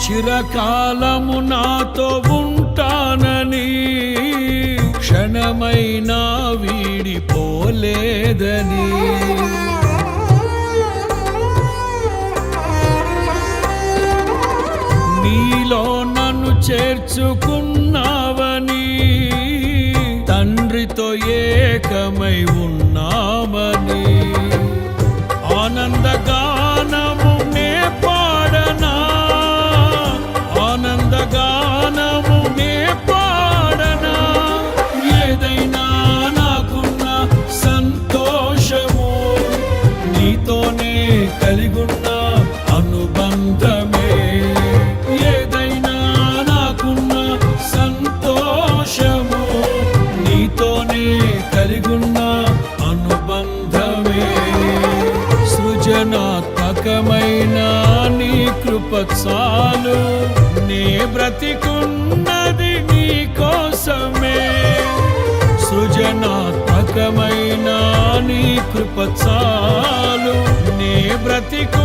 చిరకాలము నాతో ఉంటానని, క్షణమైనా వీడిపోలేదని. నీలో నన్ను చేర్చుకున్నావని, తండ్రితో ఏకమై ఉన్నామని. ఆనందగానము నే పాడనా, ఆనందగానము నే పాడనా. ఏదైనా నాకున్న సంతోషము నీతోనే కలిగున్న అనుబంధమే. ఏదైనా నాకున్న సంతోషము నీతోనే కలిగున్న అనుబంధమే. సృజనాత్మకమైన నీ కృప చాలు, నే బ్రతికున్నది నీ కోసమే. సృజనాత్మకమైన నీ కృప చాలు, నే బ్రతికు